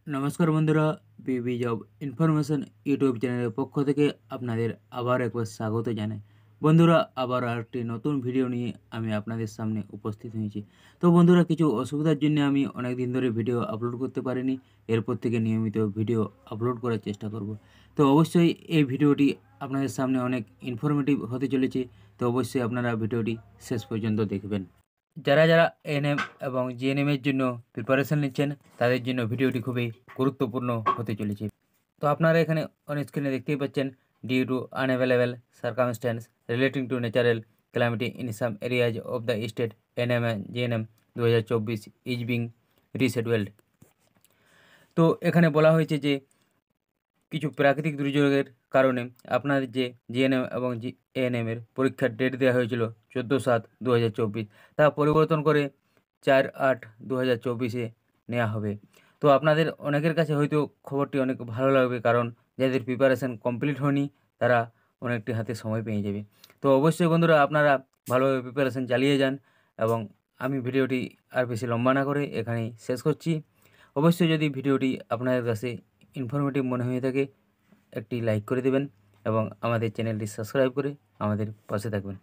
নমস্কার বন্ধুরা, বিবি job information YouTube চ্যানেলের পক্ষ থেকে আপনাদের আবার একবার স্বাগত জানাই। বন্ধুরা, আবার আরেকটি নতুন ভিডিও নিয়ে আমি আপনাদের সামনে উপস্থিত হয়েছি। তো বন্ধুরা, কিছু অসুবিধার জন্য আমি অনেক দিন ধরে ভিডিও আপলোড করতে পারিনি। এরপর থেকে নিয়মিত ভিডিও আপলোড করার চেষ্টা করব। তো অবশ্যই এই ভিডিওটি আপনাদের সামনে অনেক ইনফরমেটিভ হতে চলেছে। তো অবশ্যই আপনারা ভিডিওটি শেষ পর্যন্ত দেখবেন। যারা যারা এএনএম এবং জিএনএমের জন্য প্রিপারেশন নিচ্ছেন তাদের জন্য ভিডিওটি খুবই গুরুত্বপূর্ণ হতে চলেছে। তো আপনারা এখানে অন স্ক্রিনে দেখতেই পাচ্ছেন, due to unavailable circumstance relating to natural calamity in some areas of the state ANM and GNM 2024 is being rescheduled. তো এখানে বলা হয়েছে যে কিছু প্রাকৃতিক দুর্যোগের কারণে আপনাদের যে জিএনএম এবং এএনএমের পরীক্ষার ডেট দেওয়া হয়েছিল 14/7/2024, তা পরিবর্তন করে 4/8/2024 নেওয়া হবে। তো আপনাদের অনেকের কাছে হয়তো খবরটি অনেক ভালো লাগবে, কারণ যাদের প্রিপারেশান কমপ্লিট হয়নি তারা অনেকটি হাতে সময় পেয়ে যাবে। তো অবশ্যই বন্ধুরা, আপনারা ভালোভাবে প্রিপারেশান চালিয়ে যান, এবং আমি ভিডিওটি আর বেশি লম্বা না করে এখানেই শেষ করছি। অবশ্যই যদি ভিডিওটি আপনাদের কাছে ইনফরমেটিভ মনে হয়ে থাকে একটি লাইক করে দেবেন এবং আমাদের চ্যানেলটি সাবস্ক্রাইব করে আমাদের পাশে থাকবেন।